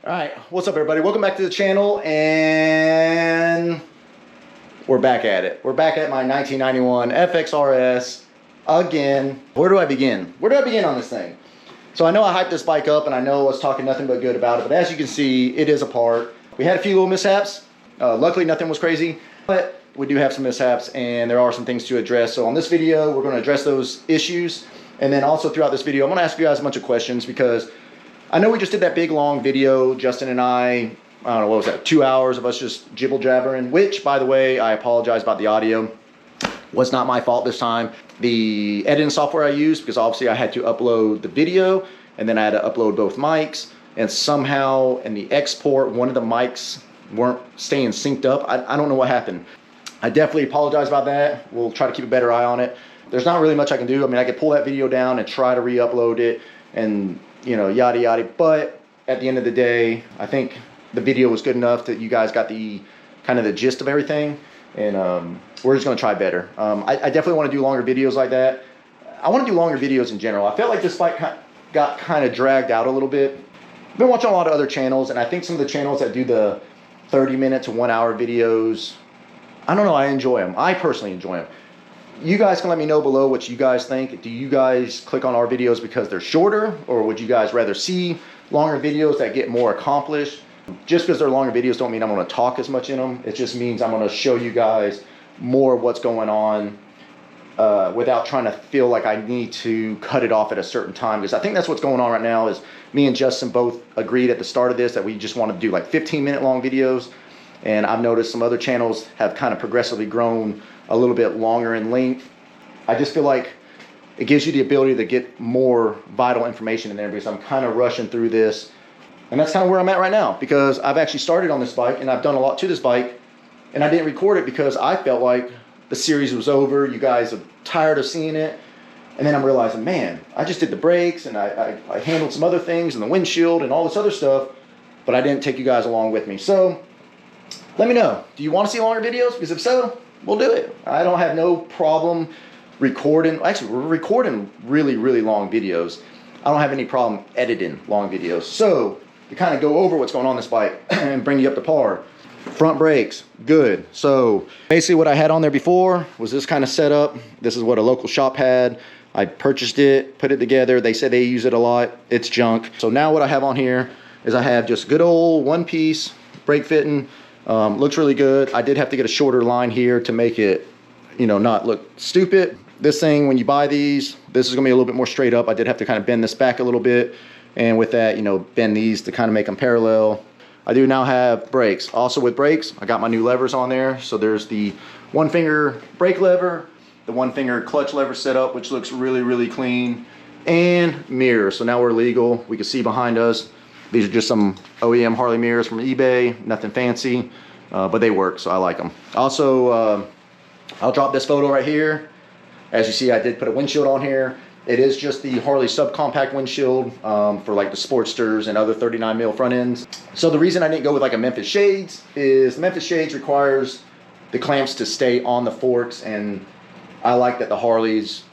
All right, what's up everybody? Welcome back to the channel, and we're back at it. We're back at my 1991 FXRS again. Where do I begin? Where do I begin on this thing? So I know I hyped this bike up and I know I was talking nothing but good about it, but as you can see, it is apart. We had a few little mishaps. Luckily nothing was crazy, but we do have some mishaps and there are some things to address. So on this video, we're gonna address those issues. And then also throughout this video, I'm gonna ask you guys a bunch of questions because I know we just did that big long video, Justin and I don't know, what was that, 2 hours of us just jibble jabbering, which by the way, I apologize about the audio. Was not my fault this time. The editing software I used, because obviously I had to upload the video and then I had to upload both mics, and somehow in the export, one of the mics weren't staying synced up. I don't know what happened. I definitely apologize about that. We'll try to keep a better eye on it. There's not really much I can do. I mean, I could pull that video down and try to re-upload it and, you know, yada yada, but at the end of the day, I think the video was good enough that you guys got the kind of the gist of everything, and we're just gonna try better. I definitely want to do longer videos like that. I want to do longer videos in general. I felt like this bike got kind of dragged out a little bit. I've been watching a lot of other channels, and I think some of the channels that do the 30-minute to 1 hour videos, I don't know, I enjoy them. I personally enjoy them. You guys can let me know below what you guys think. Do you guys click on our videos because they're shorter, or would you guys rather see longer videos that get more accomplished? Just because they're longer videos don't mean I'm going to talk as much in them. It just means I'm going to show you guys more of what's going on without trying to feel like I need to cut it off at a certain time, because I think that's what's going on right now. Is me and Justin both agreed at the start of this that we just want to do like 15-minute long videos, and I've noticed some other channels have kind of progressively grown a little bit longer in length. I just feel like it gives you the ability to get more vital information in there, because I'm kind of rushing through this. And that's kind of where I'm at right now, because I've actually started on this bike and I've done a lot to this bike, and I didn't record it because I felt like the series was over. You guys are tired of seeing it. And then I'm realizing, man, I just did the brakes and I handled some other things and the windshield and all this other stuff, but I didn't take you guys along with me. So let me know, do you want to see longer videos? Because if so, we'll do it. I don't have no problem recording. Actually, we're recording really, really long videos. I don't have any problem editing long videos. So to kind of go over what's going on this bike and bring you up to par. Front brakes, good. So basically what I had on there before was this kind of setup. This is what a local shop had. I purchased it, put it together. They said they use it a lot. It's junk. So now what I have on here is I have just good old one-piece brake fitting. Looks really good. I did have to get a shorter line here to make it, you know, not look stupid. This thing, when you buy these, this is gonna be a little bit more straight up. I did have to kind of bend this back a little bit, and with that, you know, bend these to kind of make them parallel. I do now have brakes. Also with brakes, I got my new levers on there. So there's the one finger brake lever, the one finger clutch lever setup, which looks really, really clean, and mirrors. So now we're legal. We can see behind us. These are just some OEM Harley mirrors from eBay, nothing fancy, but they work, so I like them. Also, I'll drop this photo right here. As you see, I did put a windshield on here. It is just the Harley subcompact windshield for like the Sportsters and other 39 mil front ends. So the reason I didn't go with like a Memphis Shades is the Memphis Shades requires the clamps to stay on the forks, and I like that the Harley's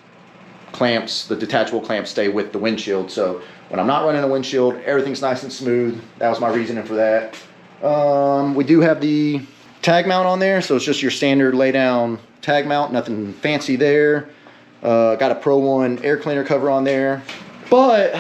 clamps, the detachable clamps, stay with the windshield. So when I'm not running the windshield, everything's nice and smooth. That was my reasoning for that. We do have the tag mount on there, so it's just your standard lay down tag mount, nothing fancy there. Got a Pro One air cleaner cover on there, but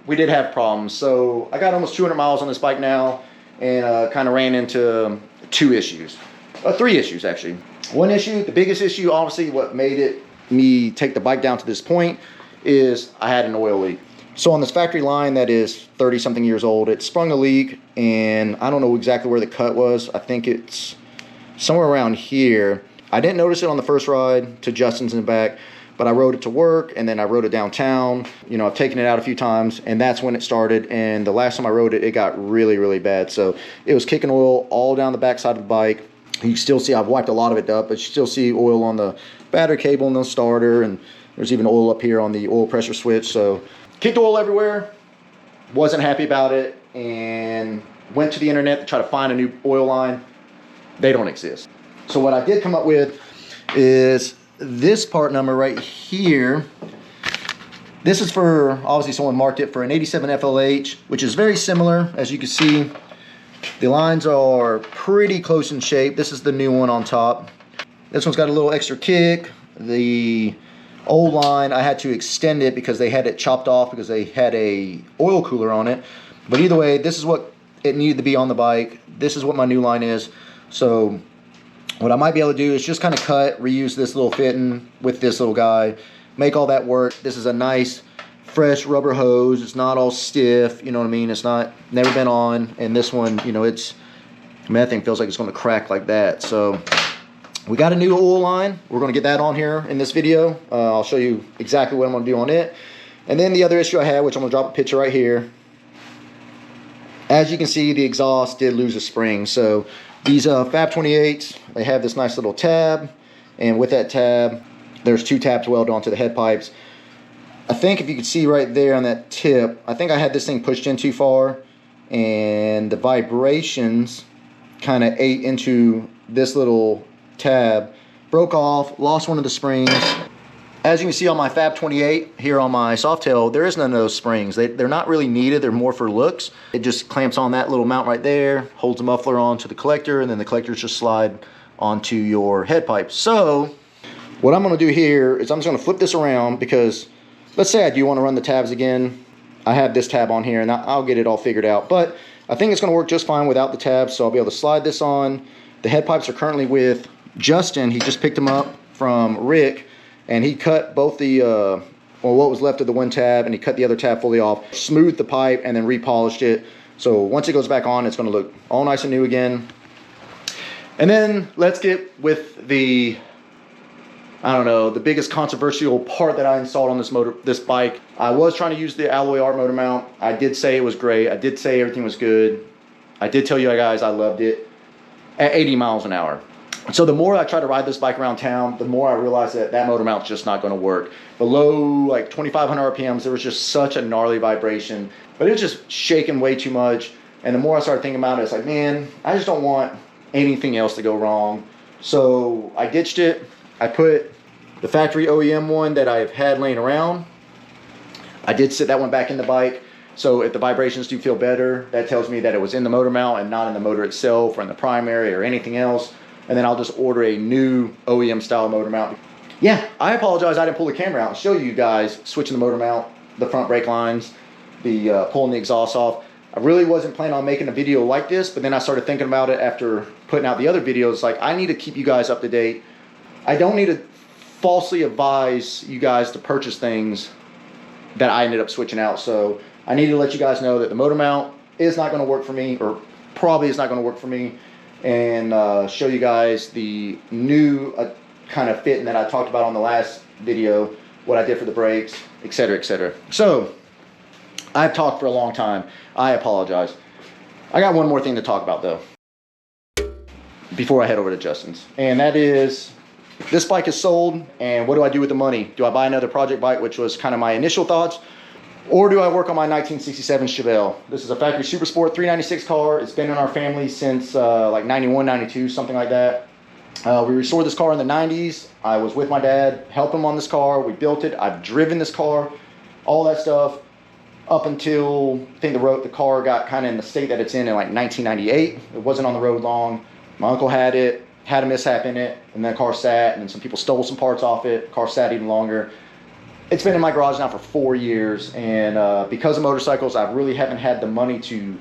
we did have problems. So I got almost 200 miles on this bike now, and kind of ran into three issues actually. One issue, the biggest issue, obviously what made me take the bike down to this point, is I had an oil leak. So on this factory line that is 30 something years old, it sprung a leak, and I don't know exactly where the cut was. I think it's somewhere around here. I didn't notice it on the first ride to Justin's in the back, but I rode it to work, and then I rode it downtown. You know, I've taken it out a few times, and that's when it started. And the last time I rode it, it got really, really bad. So it was kicking oil all down the back side of the bike. You still see, I've wiped a lot of it up, but you still see oil on the battery cable and the starter, and there's even oil up here on the oil pressure switch. So kicked oil everywhere, wasn't happy about it, and went to the internet to try to find a new oil line. They don't exist. So what I did come up with is this part number right here. This is for, obviously someone marked it for an 87 FLH, which is very similar. As you can see, the lines are pretty close in shape. This is the new one on top. This one's got a little extra kick. The old line, I had to extend it because they had it chopped off because they had a oil cooler on it. But either way, this is what it needed to be on the bike. This is what my new line is. So what I might be able to do is just kind of cut, reuse this little fitting with this little guy, make all that work. This is a nice fresh rubber hose. It's not all stiff, you know what I mean? It's not, never been on. And this one, you know, it's, I mean, that thing feels like it's going to crack like that. So we got a new oil line. We're going to get that on here in this video. I'll show you exactly what I'm going to do on it. And then the other issue I had, which I'm going to drop a picture right here. As you can see, the exhaust did lose a spring. So these Fab 28s, they have this nice little tab. And with that tab, there's 2 tabs welded onto the head pipes. I think if you can see right there on that tip, I think I had this thing pushed in too far. And the vibrations kind of ate into this little tab, broke off, lost one of the springs. As you can see on my Fab 28 here on my Softail, there is none of those springs. They're not really needed, they're more for looks. It just clamps on that little mount right there, holds the muffler onto the collector, and then the collectors just slide onto your head pipe. So what I'm going to do here is I'm just going to flip this around, because let's say I do want to run the tabs again. I have this tab on here and I'll get it all figured out, but I think it's going to work just fine without the tabs. So I'll be able to slide this on. The head pipes are currently with Justin. He just picked them up from Rick, and he cut both the well, what was left of the one tab, and he cut the other tab fully off, smoothed the pipe, and then repolished it. So once it goes back on, it's going to look all nice and new again. And then let's get with the, I don't know, the biggest controversial part that I installed on this bike. I was trying to use the Alloy Art motor mount. I did say it was great. I did say everything was good. I did tell you guys I loved it at 80 miles an hour. So the more I try to ride this bike around town, the more I realize that that motor mount's just not going to work. Below like 2,500 RPMs, there was just such a gnarly vibration, but it was just shaking way too much. And the more I started thinking about it, it's like, man, I just don't want anything else to go wrong. So I ditched it. I put the factory OEM one that I've had laying around. I did sit that one back in the bike. So if the vibrations do feel better, that tells me that it was in the motor mount and not in the motor itself or in the primary or anything else. And then I'll just order a new OEM style motor mount. Yeah, I apologize I didn't pull the camera out and show you guys switching the motor mount, the front brake lines, the pulling the exhaust off. I really wasn't planning on making a video like this, but then I started thinking about it after putting out the other videos. Like, I need to keep you guys up to date. I don't need to falsely advise you guys to purchase things that I ended up switching out. So I need to let you guys know that the motor mount is not going to work for me, or probably is not going to work for me, and show you guys the new kind of fitting that I talked about on the last video, what I did for the brakes, etc., etc. So I've talked for a long time. I apologize. I got one more thing to talk about though before I head over to Justin's, and that is, this bike is sold, and what do I do with the money? Do I buy another project bike, which was kind of my initial thoughts, or do I work on my 1967 Chevelle? This is a factory Super Sport 396 car. It's been in our family since like 91, 92, something like that. We restored this car in the 90s. I was with my dad, helped him on this car. We built it. I've driven this car, all that stuff, up until I think the car got kind of in the state that it's in like 1998. It wasn't on the road long. My uncle had it, had a mishap in it, and that car sat, and then some people stole some parts off it. Car sat even longer. It's been in my garage now for 4 years, and because of motorcycles, I really haven't had the money to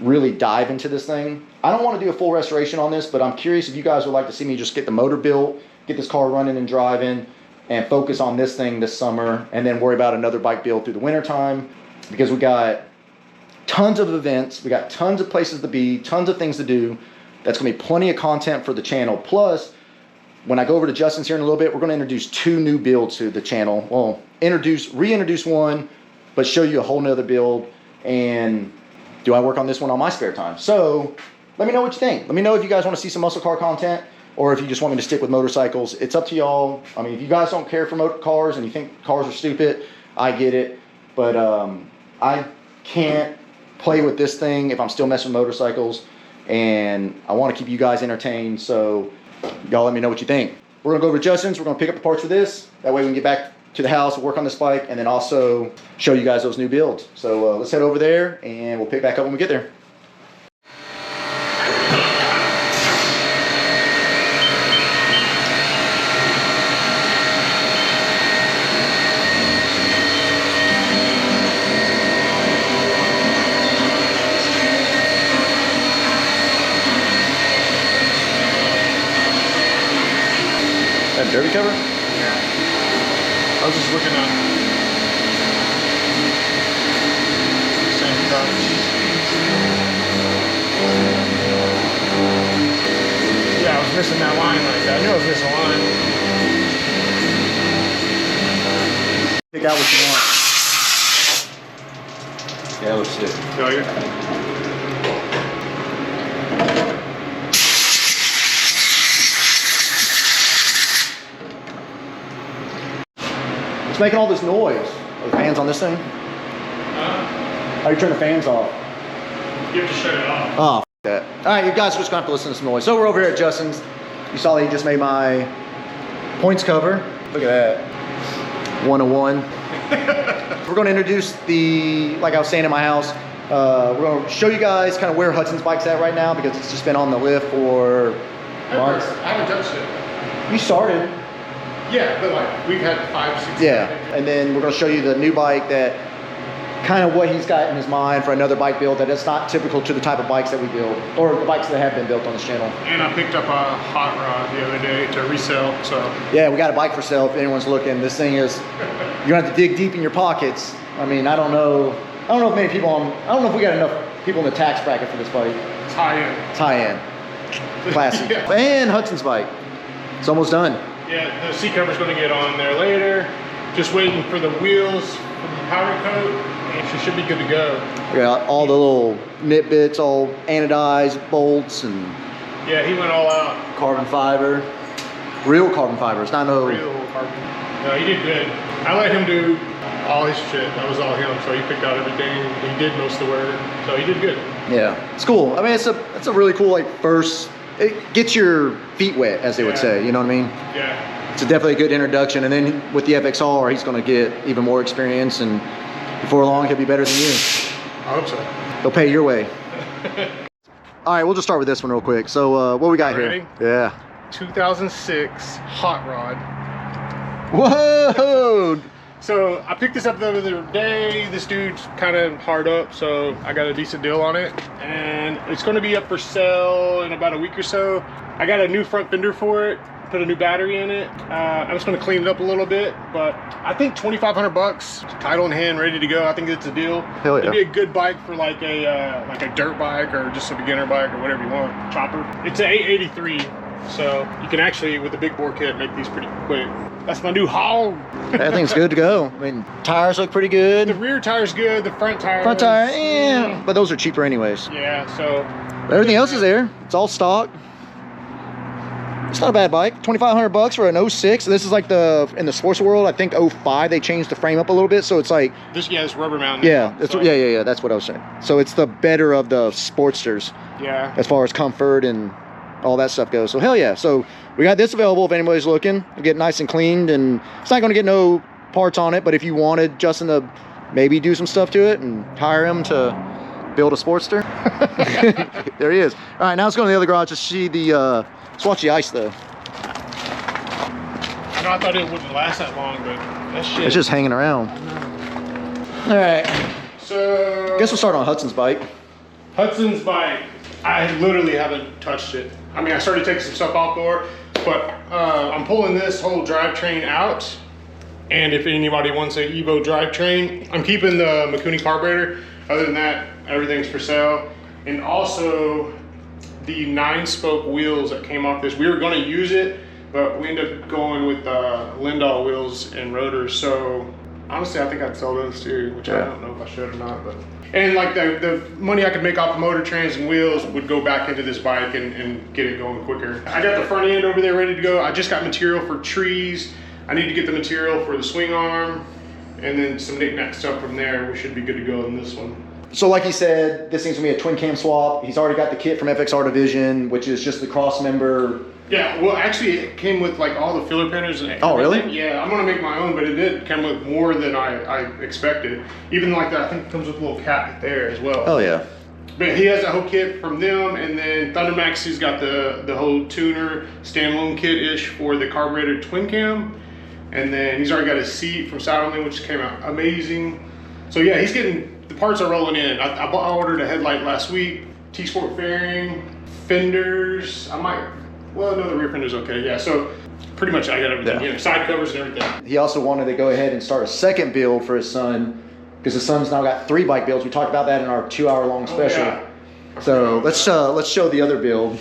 really dive into this thing. I don't want to do a full restoration on this, but I'm curious if you guys would like to see me just get the motor built, get this car running and driving, and focus on this thing this summer, and then worry about another bike build through the winter time, because we got tons of events, we got tons of places to be, tons of things to do. That's going to be plenty of content for the channel. Plus, when I go over to Justin's here in a little bit, we're going to introduce 2 new builds to the channel. Well, reintroduce one, but show you a whole nother build. And do I work on this one on my spare time? So let me know what you think. Let me know if you guys want to see some muscle car content, or if you just want me to stick with motorcycles. It's up to y'all. I mean, if you guys don't care for motor cars and you think cars are stupid, I get it. But I can't play with this thing if I'm still messing with motorcycles. And I want to keep you guys entertained. So y'all let me know what you think. We're going to go over to Justin's. We're going to pick up the parts for this. That way we can get back to the house, work on this bike, and then also show you guys those new builds. So let's head over there and we'll pick back up when we get there. That derby cover? Yeah. I was just looking at same price. Yeah, I was missing that line right there. I knew I was missing a line. Pick out what you want. Yeah, let's see. Failure. It's making all this noise. Are the fans on this thing? How do you turn the fans off? You have to shut it off. Oh, f that. All right, you guys are just gonna have to listen to some noise. So we're over here at Justin's. You saw that he just made my points cover. Look at that. 101. We're gonna introduce the, like I was saying in my house, we're gonna show you guys kind of where Hudson's bike's at right now because it's just been on the lift for months. I haven't touched it. You started. Yeah, but like we've had 5, 6. Yeah, and then we're gonna show you the new bike that kind of what he's got in his mind for another bike build that is not typical to the type of bikes that we build or the bikes that have been built on this channel. And I picked up a hot rod the other day to resell, so. Yeah, we got a bike for sale if anyone's looking. This thing is, you're gonna have to dig deep in your pockets. I mean, I don't know if many people I don't know if we got enough people in the tax bracket for this bike. It's high end. It's high end. Classic. Yeah. And Hudson's bike. It's almost done. Yeah, the seat cover's gonna get on there later. Just waiting for the wheels for the powder coat, and she should be good to go. We got all the little nit bits, all anodized bolts and Yeah, he went all out. carbon fiber. Real carbon fiber. It's not no. Real carbon. No, he did good. I let him do all his shit. That was all him. So he picked out everything. He did most of the work. So he did good. Yeah, it's cool. I mean, it's a really cool like first. It gets your feet wet, as they would say. You know what I mean? Yeah. It's definitely a good introduction. And then with the FXR, he's going to get even more experience, and before long, he'll be better than you. I hope so. He'll pay your way. All right, we'll just start with this one real quick. So, what we got Ready? here? Yeah. 2006 hot rod. Whoa! So I picked this up the other day. This dude's kind of hard up, so I got a decent deal on it. And it's going to be up for sale in about a week or so. I got a new front fender for it, put a new battery in it. I'm just going to clean it up a little bit, but I think 2,500 bucks, title in hand, ready to go. I think it's a deal. Hell yeah. It'd be a good bike for like a dirt bike or just a beginner bike or whatever you want. Chopper. It's an 883, so you can actually, with the big bore kit, make these pretty quick. That's my new hog. That thing's good to go. I mean, tires look pretty good. The rear tire's good, the front tire. Front tire, yeah, but those are cheaper anyways. Yeah, so. But everything else is there. It's all stock. It's not a bad bike. 2,500 bucks for an 06. This is like in the sports world. I think 05 they changed the frame up a little bit, so it's like. This it's rubber mounted. Yeah, it's, yeah. That's what I was saying. So it's the better of the Sportsters. Yeah. As far as comfort and all that stuff goes. So hell yeah. So we got this available if anybody's looking. It'll get nice and cleaned, and it's not going to get no parts on it. But if you wanted Justin to maybe do some stuff to it and hire him to build a Sportster, there he is. All right, now let's go to the other garage to see the. Let's watch the ice though. I know I thought it wouldn't last that long, but that shit. It's just hanging around. All right. So. I guess we'll start on Hudson's bike. Hudson's bike. I literally haven't touched it. I mean, I started taking some stuff off for it, but I'm pulling this whole drivetrain out. And if anybody wants an Evo drivetrain, I'm keeping the Mikuni carburetor. Other than that, everything's for sale. And also the 9-spoke wheels that came off this. We were going to use it, but we ended up going with Lindahl wheels and rotors. So honestly, I think I'd sell those too, which I don't know if I should or not. But and like the money I could make off of motor trains and wheels would go back into this bike and get it going quicker. I got the front end over there ready to go. I just got material for trees. I need to get the material for the swing arm, and then some knick-knack stuff from there. We should be good to go on this one. So like he said, this thing's gonna be a twin cam swap. He's already got the kit from FXR Division, which is just the cross member. Yeah, well, actually, it came with like all the filler pinners and everything. Oh, really? Yeah, I'm gonna make my own, but it did come with more than I expected. Even like that, I think it comes with a little cap there as well. Oh yeah. But he has that whole kit from them, and then Thundermax, he's got the whole tuner standalone kit-ish for the carbureted twin cam. And then he's already got his seat from Saddleman, which came out amazing. So yeah, he's getting, the parts are rolling in. I ordered a headlight last week, T-Sport fairing, fenders. Well, no, the rear fender's okay. Yeah, so pretty much I got everything here, side covers and everything. He also wanted to go ahead and start a second build for his son, because his son's now got 3 bike builds. We talked about that in our 2-hour-long special. Yeah. So let's show the other build.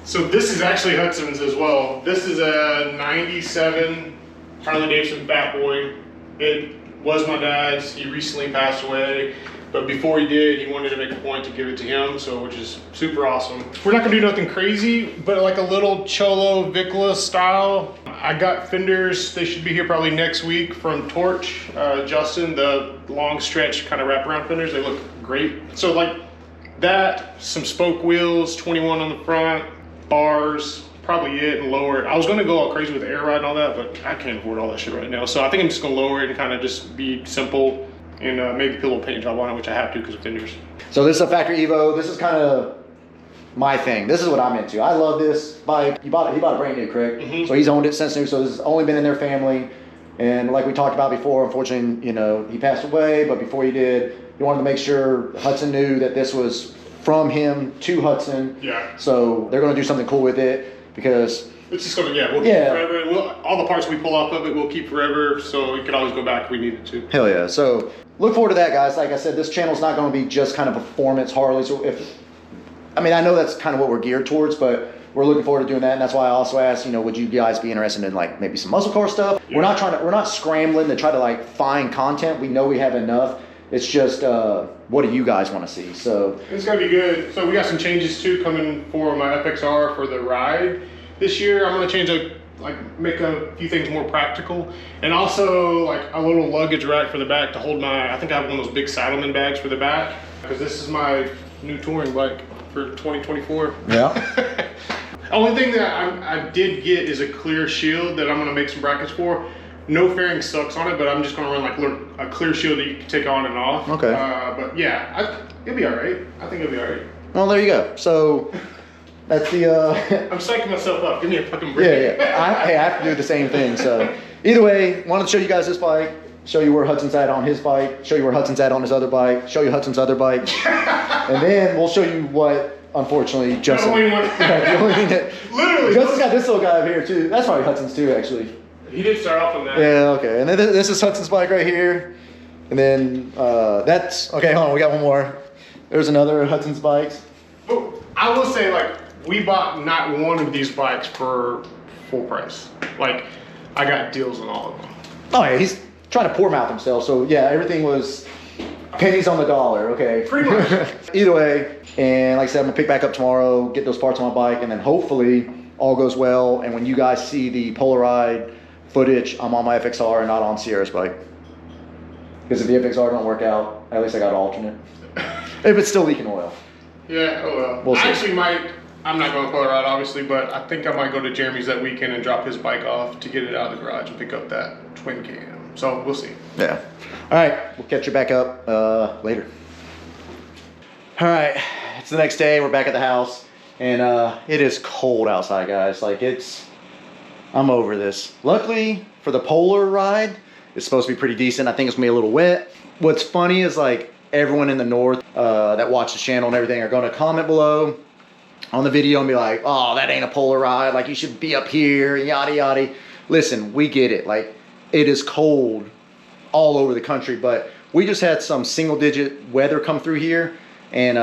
So this is actually Hudson's as well. This is a 97 Harley Davidson Fat Boy. It was my dad's. He recently passed away, but before he did, he wanted to make a point to give it to him, so which is super awesome. We're not gonna do nothing crazy, but like a little Cholo Vicla style. I got fenders. They should be here probably next week from Torch. Justin, the long stretch kind of wraparound fenders. They look great. So like that, some spoke wheels, 21 on the front, bars. Probably it, and lower it. I was gonna go all crazy with air ride and all that, but I can't afford all that shit right now. So I think I'm just gonna lower it and kind of just be simple and maybe put a little paint job on it, which I have to because of fenders. So this is a factory Evo. This is kind of my thing. This is what I'm into. I love this bike. He bought a brand new, correct? Mm-hmm. So he's owned it since new. So this has only been in their family. And like we talked about before, unfortunately, you know, he passed away. But before he did, he wanted to make sure Hudson knew that this was from him to Hudson. Yeah. So they're gonna do something cool with it. Because it's just gonna, we'll keep it forever. All the parts we pull off of it, we'll keep forever, so we could always go back if we needed to. Hell yeah. So look forward to that, guys. Like I said, this channel's not going to be just kind of performance Harley. So I know that's kind of what we're geared towards, but we're looking forward to doing that. And that's why I also asked, you know, would you guys be interested in like maybe some muscle car stuff? Yeah. We're not scrambling to try to like find content. We know we have enough. It's just, what do you guys want to see? So it's gonna be good. So we got some changes too coming for my FXR for the ride this year. I'm gonna make a few things more practical, and also like a little luggage rack for the back to hold my. I think I have one of those big Saddleman bags for the back because this is my new touring bike for 2024. Yeah. Only thing that I did get is a clear shield that I'm gonna make some brackets for. No fairing sucks on it, but I'm just gonna run like a clear shield that you can take on and off. Okay. But yeah, it'll be all right. I think it'll be all right. Well, there you go. So that's the. I'm psyching myself up. Give me a fucking break. Yeah. I have to do the same thing. So either way, wanted to show you guys this bike, show you where Hudson's at on his bike, show you where Hudson's at on his other bike, show you Hudson's other bike, and then we'll show you what. Unfortunately, Justin. The only thing literally. Justin's got this little guy over here too. That's probably Hudson's too, actually. He did start off on that. Yeah, okay. And then this is Hudson's bike right here. And then that's, okay, hold on, we got one more. There's another Hudson's bikes. But I will say, like, we bought not one of these bikes for full price. Like, I got deals on all of them. Oh yeah, he's trying to poor mouth himself. So yeah, everything was pennies on the dollar, okay. Pretty much. Either way, and like I said, I'm gonna pick back up tomorrow, get those parts on my bike, and then hopefully all goes well. And when you guys see the Polaroid footage, I'm on my FXR and not on Sierra's bike. Because if the FXR don't work out, at least I got an alternate. If it's still leaking oil. Yeah, oh well. We'll see. I actually might, I'm not going to Polaroid obviously, but I think I might go to Jeremy's that weekend and drop his bike off to get it out of the garage and pick up that twin cam. So we'll see. Yeah. All right, we'll catch you back up later. All right, it's the next day. We're back at the house, and it is cold outside, guys. Like I'm over this. Luckily for the Polar ride, it's supposed to be pretty decent. I think it's gonna be a little wet. What's funny is like everyone in the north that watch the channel and everything are gonna comment below on the video and be like, oh, that ain't a Polar ride. Like you should be up here, yada yada. Listen, we get it. Like it is cold all over the country, but we just had some single-digit weather come through here, and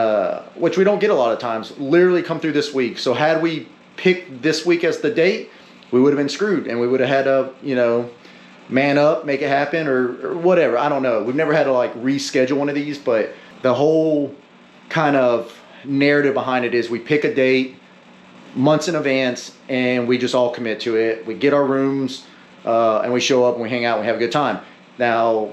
which we don't get a lot of times. Literally come through this week. So had we picked this week as the date, we would have been screwed, and we would have had to, you know, man up, make it happen, or whatever. I don't know. We've never had to like reschedule one of these, but the whole kind of narrative behind it is we pick a date months in advance, and we just all commit to it. We get our rooms, and we show up and we hang out and we have a good time. Now,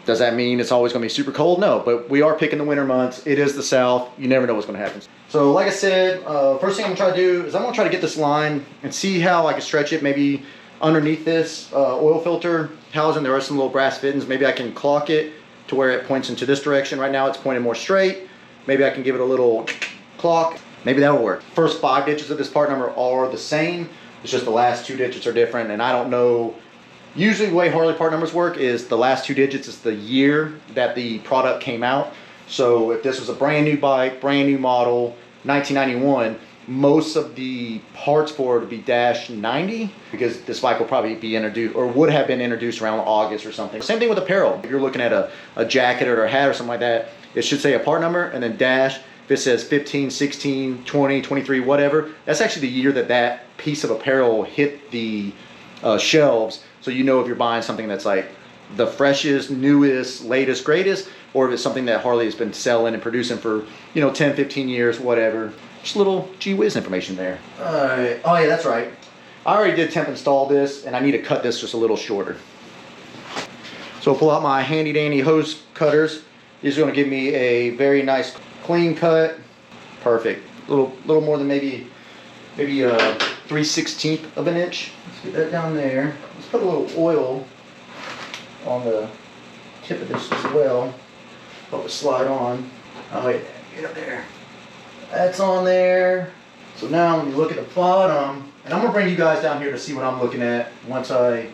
Does that mean it's always going to be super cold? No, but we are picking the winter months. It is the South. You never know what's going to happen. So like I said, first thing I'm going to try to do is I'm going to try to get this line and see how I can stretch it. Maybe underneath this oil filter housing, there are some little brass fittings. Maybe I can clock it to where it points into this direction. Right now it's pointed more straight. Maybe I can give it a little clock. Maybe that'll work. First 5 digits of this part number are the same. It's just the last 2 digits are different, and I don't know. Usually the way Harley part numbers work is the last 2 digits is the year that the product came out. So if this was a brand new bike, brand new model, 1991, most of the parts for it would be -90, because this bike will probably be introduced, or would have been introduced around August or something. Same thing with apparel. If you're looking at a jacket or a hat or something like that, it should say a part number and then dash. If it says 15, 16, 20, 23, whatever, that's actually the year that that piece of apparel hit the shelves. So you know if you're buying something that's like the freshest, newest, latest, greatest, or if it's something that Harley has been selling and producing for, you know, 10, 15 years, whatever. Just a little gee whiz information there. Alright, oh yeah, that's right. I already did temp install this, and I need to cut this just a little shorter. So I'll pull out my handy dandy hose cutters. These are going to give me a very nice clean cut. Perfect. A little more than maybe 3/16 of an inch. Let's get that down there. Let's put a little oil on the tip of this as well. Help it slide on. Oh wait, get up there. That's on there. So now when you look at the bottom, and I'm gonna bring you guys down here to see what I'm looking at once I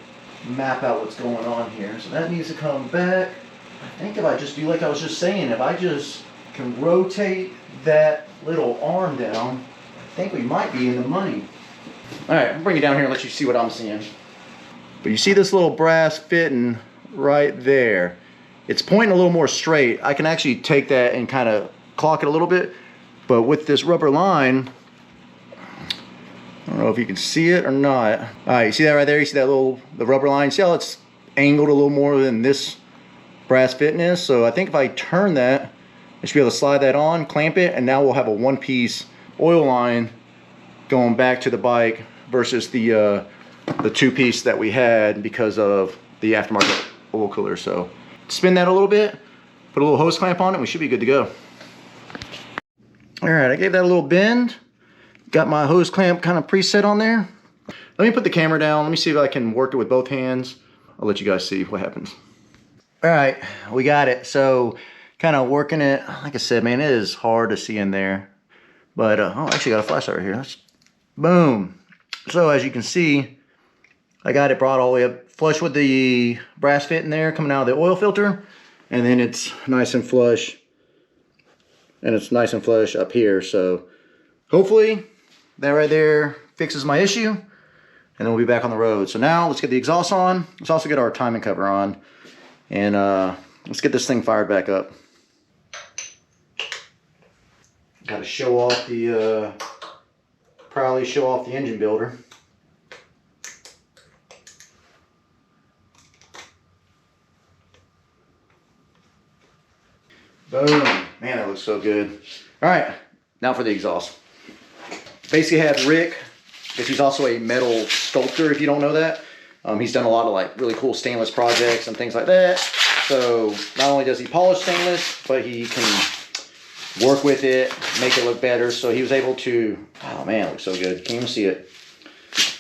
map out what's going on here. So that needs to come back. I think if I just do like I was just saying, if I just can rotate that little arm down, I think we might be in the money. All right, I'll bring you down here and let you see what I'm seeing. But you see this little brass fitting right there. It's pointing a little more straight. I can actually take that and kind of clock it a little bit, but with this rubber line, I don't know if you can see it or not. All right, you see that right there? You see that the rubber line? See how it's angled a little more than this brass fitting is? So I think if I turn that, I should be able to slide that on, clamp it, and now we'll have a one-piece oil line going back to the bike versus the two-piece that we had because of the aftermarket oil cooler. So spin that a little bit, put a little hose clamp on it, and we should be good to go. All right, I gave that a little bend. Got my hose clamp kind of preset on there. Let me put the camera down. Let me see if I can work it with both hands. I'll let you guys see what happens. All right, we got it. So kind of working it. Like I said, man, it is hard to see in there. But, oh, I actually got a flashlight right here. That's, boom. So as you can see, I got it brought all the way up flush with the brass fit in there coming out of the oil filter. And then it's nice and flush. And it's nice and flush up here. So hopefully that right there fixes my issue. And then we'll be back on the road. So now let's get the exhaust on. Let's also get our timing cover on. And let's get this thing fired back up. Got to show off the, proudly show off the engine builder. Boom. Man, that looks so good. All right, now for the exhaust. Basically had Rick, because he's also a metal sculptor, if you don't know that. He's done a lot of like really cool stainless projects and things like that. So not only does he polish stainless, but he can work with it, make it look better. So he was able to, oh man, it looks so good. Can't even see it.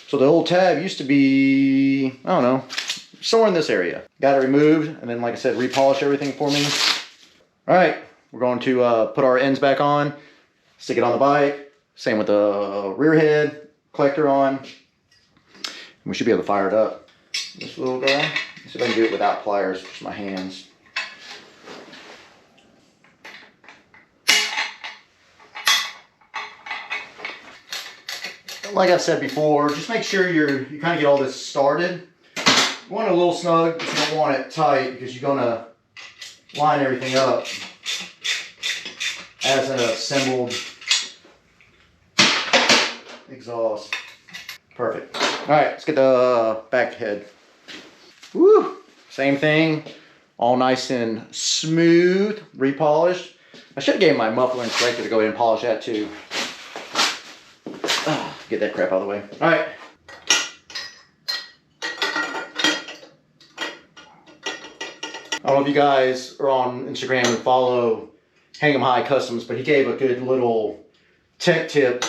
So the old tab used to be, I don't know, somewhere in this area. Got it removed, and then like I said, repolish everything for me. All right, we're going to put our ends back on, stick it on the bike. Same with the rear head, collector on. We should be able to fire it up. This little guy. Let's see if I can do it without pliers, just my hands. Like I've said before, just make sure you kind of get all this started. You want it a little snug, but you don't want it tight because you're gonna line everything up as an assembled exhaust. Perfect. All right, let's get the back head. Woo! Same thing, all nice and smooth, repolished. I should have gave my muffler inspector to go ahead and polish that too. Get that crap out of the way. All right. I don't know if you guys are on Instagram and follow Hang 'em High Customs, but he gave a good little tech tip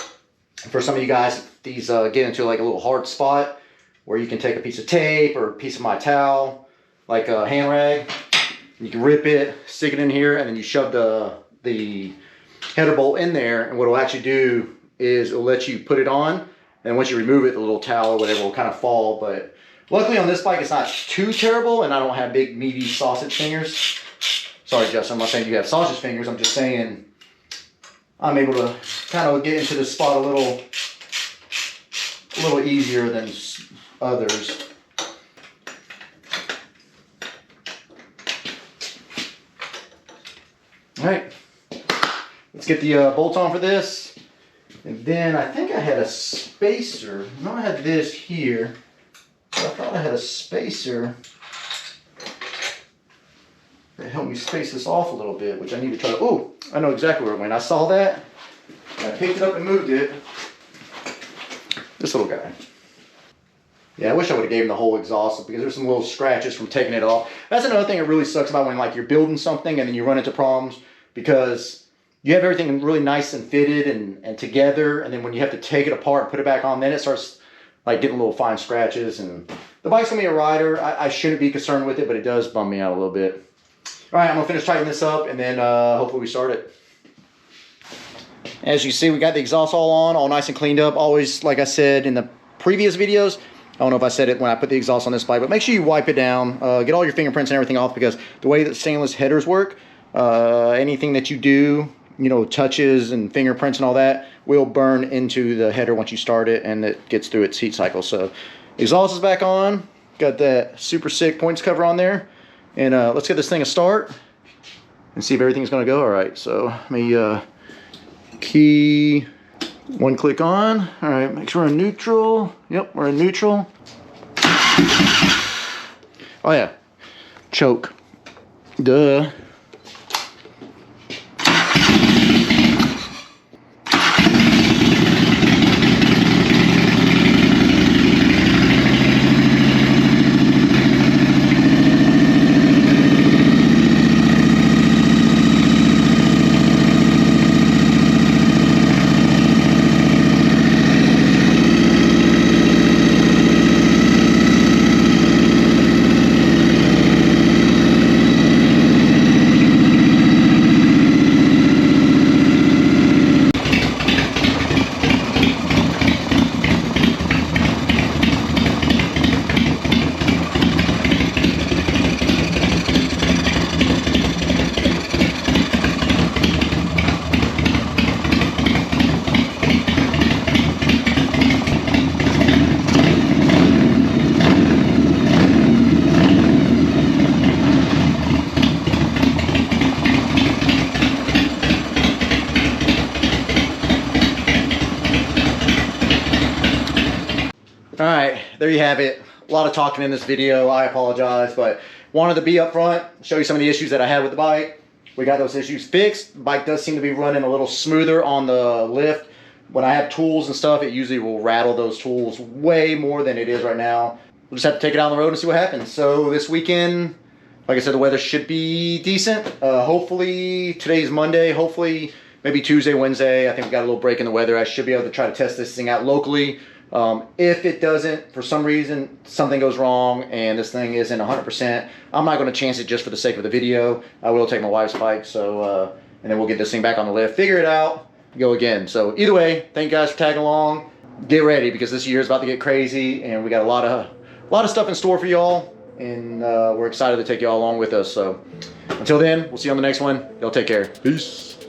for some of you guys. These get into like a little hard spot where you can take a piece of tape or a piece of my towel, like a hand rag. You can rip it, stick it in here, and then you shove the header bolt in there. And what it'll actually do is it'll let you put it on. And once you remove it, the little towel or whatever will kind of fall. But luckily on this bike, it's not too terrible, and I don't have big, meaty sausage fingers. Sorry, Justin, I'm not saying you have sausage fingers. I'm just saying I'm able to kind of get into this spot a little easier than others. All right, let's get the bolts on for this. And then I think I had a spacer. No, I had this here. I thought I had a spacer that helped me space this off a little bit, which I need to try to, oh, I know exactly where it went. I saw that, I picked it up and moved it. This little guy. Yeah, I wish I would have gave him the whole exhaust because there's some little scratches from taking it off. That's another thing that really sucks about when like you're building something and then you run into problems because you have everything really nice and fitted and together, and then when you have to take it apart and put it back on, then it starts like getting little fine scratches. And the bike's gonna be a rider. I shouldn't be concerned with it, but it does bum me out a little bit. All right, I'm gonna finish tightening this up and then hopefully we start it. As you see, we got the exhaust all on, all nice and cleaned up. Always, like I said in the previous videos, I don't know if I said it when I put the exhaust on this bike, but make sure you wipe it down, get all your fingerprints and everything off, because the way that stainless headers work, anything that you do, you know, touches and fingerprints and all that will burn into the header once you start it and it gets through its heat cycle. So exhaust is back on, got that super sick points cover on there, and let's get this thing a start and see if everything's gonna go all right. So let me key one click on. All right, make sure we're in neutral. Yep, we're in neutral. Oh yeah, choke, duh. All right, there you have it. A lot of talking in this video. I apologize, but wanted to be up front, show you some of the issues that I had with the bike. We got those issues fixed. The bike does seem to be running a little smoother on the lift. When I have tools and stuff, it usually will rattle those tools way more than it is right now. We'll just have to take it out on the road and see what happens. So this weekend, like I said, the weather should be decent. Hopefully, today's Monday, hopefully maybe Tuesday, Wednesday, I think we got a little break in the weather. I should be able to try to test this thing out locally. If it doesn't, for some reason, something goes wrong and this thing isn't 100%, I'm not going to chance it just for the sake of the video. I will take my wife's bike, so and then we'll get this thing back on the lift, figure it out, go again. So either way, thank you guys for tagging along. Get ready because this year is about to get crazy and we got a lot of stuff in store for y'all, and we're excited to take y'all along with us. So until then, we'll see you on the next one. Y'all take care. Peace.